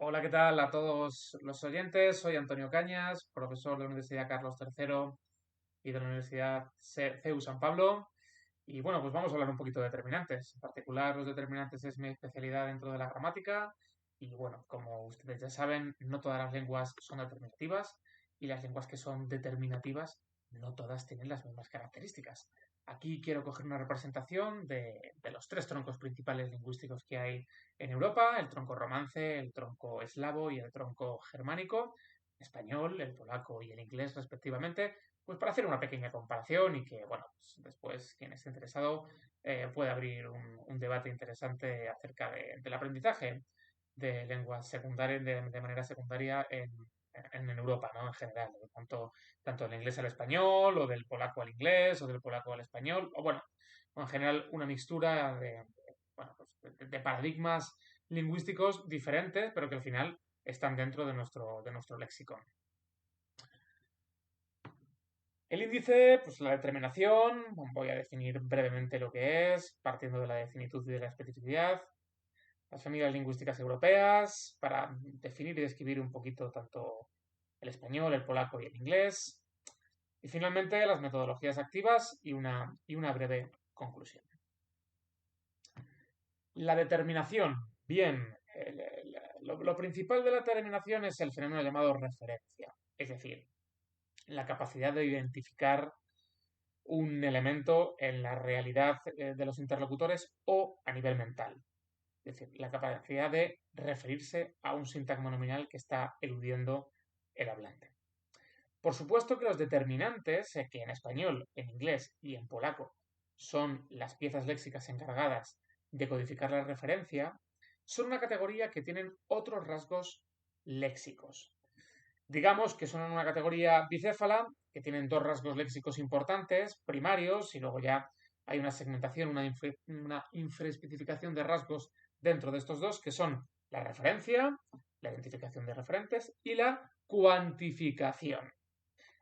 Hola, ¿qué tal a todos los oyentes? Soy Antonio Cañas, profesor de la Universidad Carlos III y de la Universidad CEU San Pablo. Y bueno, pues vamos a hablar un poquito de determinantes. En particular, los determinantes es mi especialidad dentro de la gramática. Y bueno, como ustedes ya saben, no todas las lenguas son determinativas y las lenguas que son determinativas no todas tienen las mismas características. Aquí quiero coger una representación de los tres troncos principales lingüísticos que hay en Europa: el tronco romance, el tronco eslavo y el tronco germánico, español, el polaco y el inglés respectivamente, pues para hacer una pequeña comparación y que, bueno, pues después quien esté interesado puede abrir un debate interesante acerca del aprendizaje de lenguas secundarias, de manera secundaria en Europa, ¿no? En general, tanto del inglés al español, o del polaco al inglés, o del polaco al español, o en general una mixtura bueno, pues de paradigmas lingüísticos diferentes, pero que al final están dentro de nuestro léxico. El índice, pues la determinación, voy a definir brevemente lo que es, partiendo de la definitud y de la especificidad. Las familias lingüísticas europeas, para definir y describir un poquito tanto el español, el polaco y el inglés. Y finalmente las metodologías activas y una breve conclusión. La determinación. Bien, lo principal de la determinación es el fenómeno llamado referencia, es decir, la capacidad de identificar un elemento en la realidad de los interlocutores o a nivel mental. Es decir, la capacidad de referirse a un sintagma nominal que está eludiendo el hablante. Por supuesto que los determinantes, que en español, en inglés y en polaco son las piezas léxicas encargadas de codificar la referencia, son una categoría que tienen otros rasgos léxicos. Digamos que son una categoría bicéfala, que tienen dos rasgos léxicos importantes, primarios, y luego ya hay una segmentación, una infraespecificación de rasgos dentro de estos dos, que son la referencia, la identificación de referentes y la cuantificación.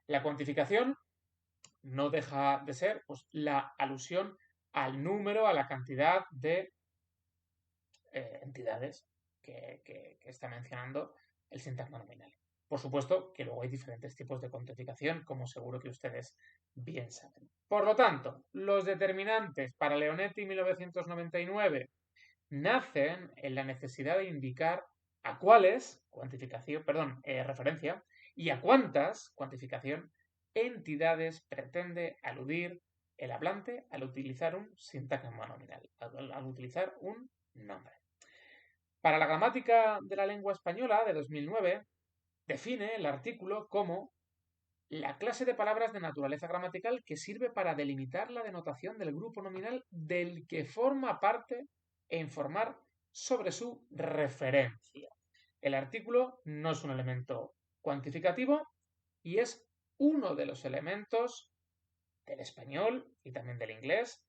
La cuantificación no deja de ser, pues, la alusión al número, a la cantidad de entidades que está mencionando el sintagma nominal. Por supuesto que luego hay diferentes tipos de cuantificación, como seguro que ustedes bien saben. Por lo tanto, los determinantes para Leonetti 1999 nacen en la necesidad de indicar a cuáles, referencia, y a cuántas, cuantificación, entidades pretende aludir el hablante al utilizar un sintagma nominal, al utilizar un nombre. Para la gramática de la lengua española de 2009, define el artículo como la clase de palabras de naturaleza gramatical que sirve para delimitar la denotación del grupo nominal del que forma parte e informar sobre su referencia. El artículo no es un elemento cuantificativo y es uno de los elementos del español y también del inglés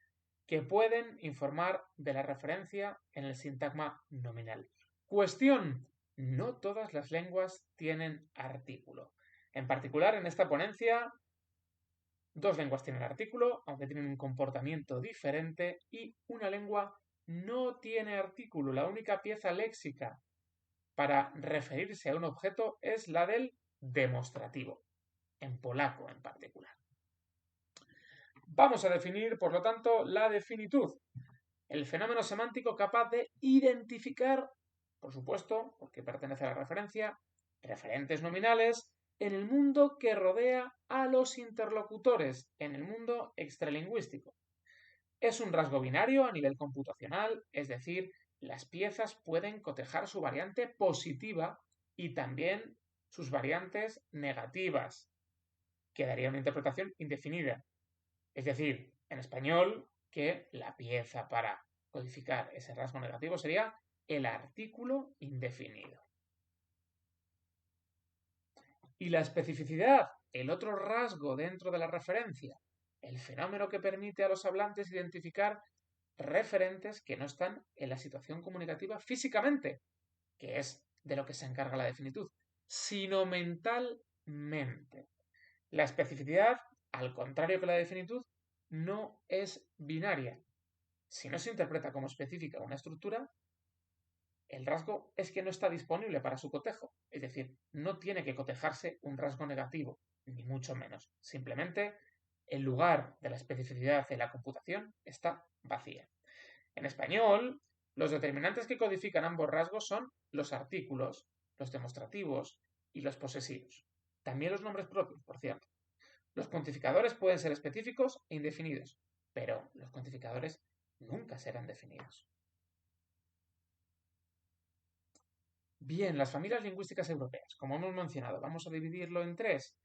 que pueden informar de la referencia en el sintagma nominal. Cuestión: no todas las lenguas tienen artículo. En particular, en esta ponencia, dos lenguas tienen artículo, aunque tienen un comportamiento diferente, y una lengua no tiene artículo. La única pieza léxica para referirse a un objeto es la del demostrativo, en polaco en particular. Vamos a definir, por lo tanto, la definitud. El fenómeno semántico capaz de identificar, por supuesto, porque pertenece a la referencia, referentes nominales en el mundo que rodea a los interlocutores, en el mundo extralingüístico. Es un rasgo binario a nivel computacional, es decir, las piezas pueden cotejar su variante positiva y también sus variantes negativas, que daría una interpretación indefinida. Es decir, en español, que la pieza para codificar ese rasgo negativo sería el artículo indefinido. Y la especificidad, el otro rasgo dentro de la referencia, el fenómeno que permite a los hablantes identificar referentes que no están en la situación comunicativa físicamente, que es de lo que se encarga la definitud, sino mentalmente. La especificidad, al contrario que la definitud, no es binaria. Si no se interpreta como específica una estructura, el rasgo es que no está disponible para su cotejo. Es decir, no tiene que cotejarse un rasgo negativo, ni mucho menos. Simplemente el lugar de la especificidad de la computación está vacía. En español, los determinantes que codifican ambos rasgos son los artículos, los demostrativos y los posesivos. También los nombres propios, por cierto. Los cuantificadores pueden ser específicos e indefinidos, pero los cuantificadores nunca serán definidos. Bien, las familias lingüísticas europeas, como hemos mencionado, vamos a dividirlo en tres.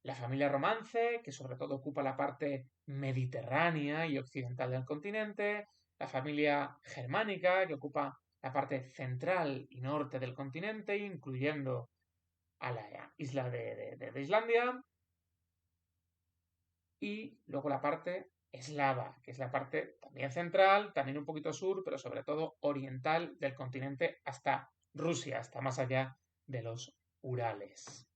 La familia Romance, que sobre todo ocupa la parte mediterránea y occidental del continente. La familia Germánica, que ocupa la parte central y norte del continente, incluyendo a la isla de Islandia. Y luego la parte eslava, que es la parte también central, también un poquito sur, pero sobre todo oriental del continente hasta Rusia, hasta más allá de los Urales.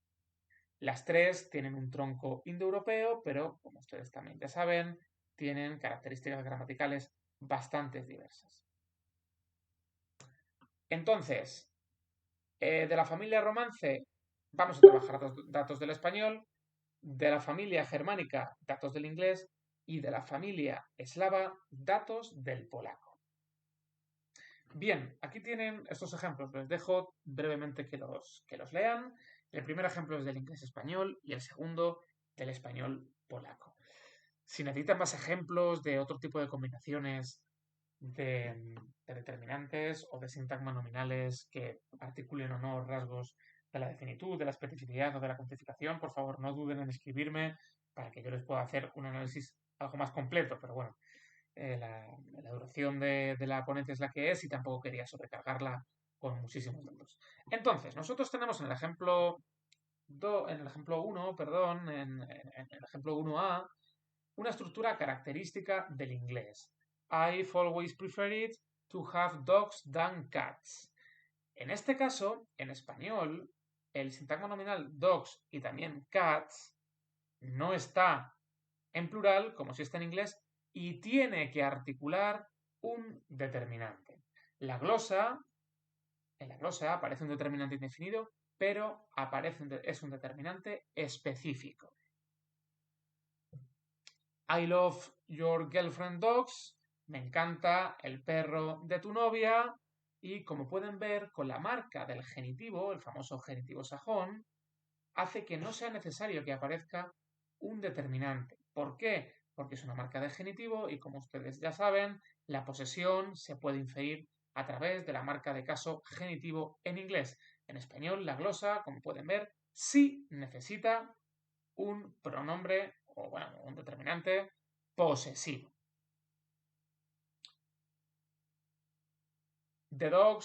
Las tres tienen un tronco indoeuropeo, pero como ustedes también ya saben, tienen características gramaticales bastante diversas. Entonces, de la familia Romance vamos a trabajar datos del español, de la familia germánica datos del inglés y de la familia eslava datos del polaco. Bien, aquí tienen estos ejemplos, les dejo brevemente que los lean. El primer ejemplo es del inglés español y el segundo del español polaco. Si necesitan más ejemplos de otro tipo de combinaciones de determinantes o de sintagmas nominales que articulen o no rasgos de la definitud, de la especificidad o de la cuantificación, por favor no duden en escribirme para que yo les pueda hacer un análisis algo más completo, pero bueno, la duración de la ponencia es la que es y tampoco quería sobrecargarla con muchísimos datos. Entonces, nosotros tenemos en el ejemplo 1, perdón, en el ejemplo 1a, una estructura característica del inglés. I've always preferred to have dogs than cats. En este caso, en español, el sintagma nominal dogs y también cats no está en plural, como si está en inglés, y tiene que articular un determinante. En la glosa aparece un determinante indefinido, pero es un determinante específico. I love your girlfriend dogs. Me encanta el perro de tu novia. Y como pueden ver, con la marca del genitivo, el famoso genitivo sajón, hace que no sea necesario que aparezca un determinante. ¿Por qué? Porque es una marca de genitivo y como ustedes ya saben, la posesión se puede inferir a través de la marca de caso genitivo en inglés. En español, la glosa, como pueden ver, sí necesita un pronombre o bueno, un determinante posesivo. The dog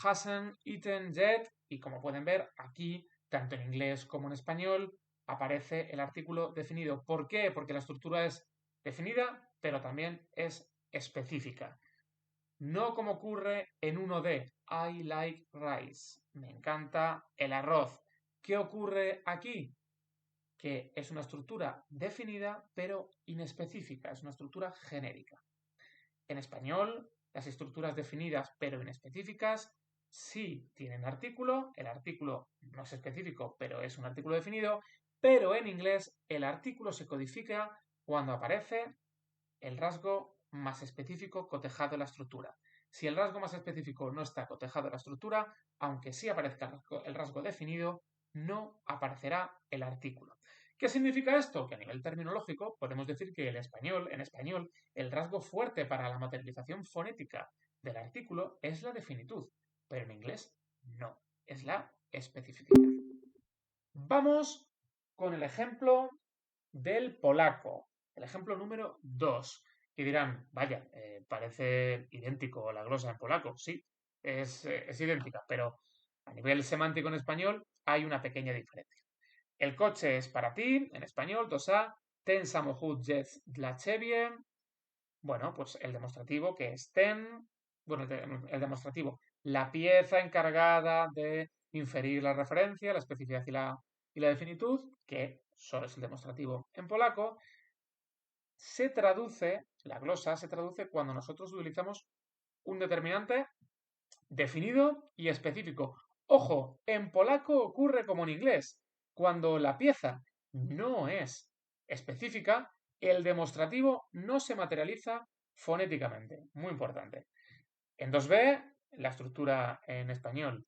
hasn't eaten yet y como pueden ver aquí, tanto en inglés como en español, aparece el artículo definido. ¿Por qué? Porque la estructura es definida, pero también es específica. No como ocurre en 1D, I like rice, me encanta el arroz. ¿Qué ocurre aquí? Que es una estructura definida pero inespecífica, es una estructura genérica. En español, las estructuras definidas pero inespecíficas sí tienen artículo, el artículo no es específico pero es un artículo definido, pero en inglés el artículo se codifica cuando aparece el rasgo más específico cotejado en la estructura. Si el rasgo más específico no está cotejado en la estructura, aunque sí aparezca el rasgo definido, no aparecerá el artículo. ¿Qué significa esto? Que a nivel terminológico podemos decir que en español, el rasgo fuerte para la materialización fonética del artículo es la definitud, pero en inglés no, es la especificidad. Vamos con el ejemplo del polaco, el ejemplo número 2. Y dirán, vaya, parece idéntico la glosa en polaco. Sí, es idéntica, pero a nivel semántico en español hay una pequeña diferencia. El coche es para ti, en español, 2A, ten samochód jest dla ciebie. Bueno, pues el demostrativo que es ten, bueno, el demostrativo, la pieza encargada de inferir la referencia, la especificidad y la definitud, que solo es el demostrativo en polaco, se traduce, la glosa se traduce cuando nosotros utilizamos un determinante definido y específico. Ojo, en polaco ocurre como en inglés. Cuando la pieza no es específica, el demostrativo no se materializa fonéticamente. Muy importante. En 2B, la estructura en español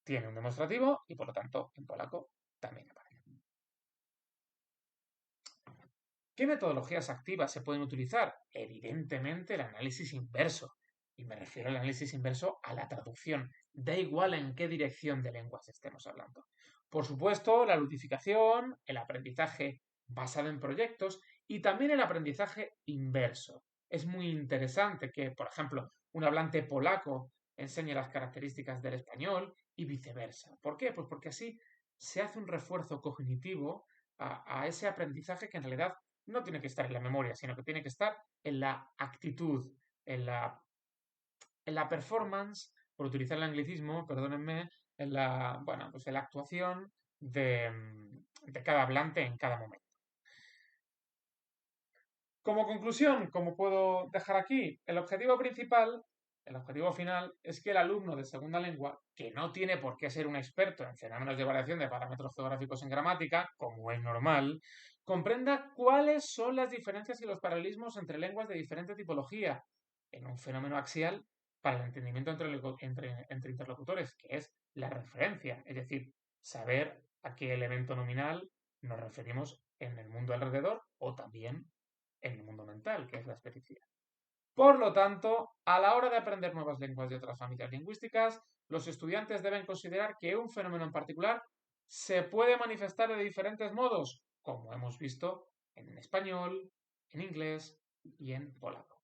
tiene un demostrativo y por lo tanto en polaco también aparece. ¿Qué metodologías activas se pueden utilizar? Evidentemente el análisis inverso. Y me refiero al análisis inverso a la traducción. Da igual en qué dirección de lenguas estemos hablando. Por supuesto, la ludificación, el aprendizaje basado en proyectos y también el aprendizaje inverso. Es muy interesante que, por ejemplo, un hablante polaco enseñe las características del español y viceversa. ¿Por qué? Pues porque así se hace un refuerzo cognitivo a ese aprendizaje que en realidad no tiene que estar en la memoria, sino que tiene que estar en la actitud, en la, en la performance, por utilizar el anglicismo, perdónenme, bueno, pues en la actuación de cada hablante en cada momento. Como conclusión, como puedo dejar aquí, el objetivo principal, el objetivo final, es que el alumno de segunda lengua, que no tiene por qué ser un experto en fenómenos de variación de parámetros geográficos en gramática, como es normal, comprenda cuáles son las diferencias y los paralelismos entre lenguas de diferente tipología en un fenómeno axial para el entendimiento entre interlocutores, que es la referencia, es decir, saber a qué elemento nominal nos referimos en el mundo alrededor o también en el mundo mental, que es la especificidad. Por lo tanto, a la hora de aprender nuevas lenguas de otras familias lingüísticas, los estudiantes deben considerar que un fenómeno en particular se puede manifestar de diferentes modos, como hemos visto en español, en inglés y en polaco.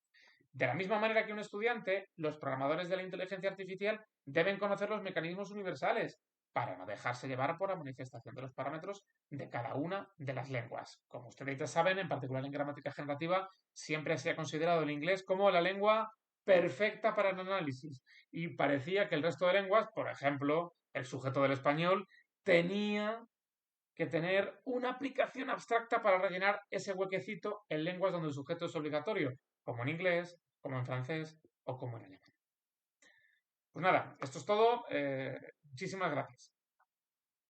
De la misma manera que un estudiante, los programadores de la inteligencia artificial deben conocer los mecanismos universales para no dejarse llevar por la manifestación de los parámetros de cada una de las lenguas. Como ustedes ya saben, en particular en gramática generativa, siempre se ha considerado el inglés como la lengua perfecta para el análisis y parecía que el resto de lenguas, por ejemplo, el sujeto del español, tenía que tener una aplicación abstracta para rellenar ese huequecito en lenguas donde el sujeto es obligatorio, como en inglés, como en francés o como en alemán. Pues nada, esto es todo. Muchísimas gracias.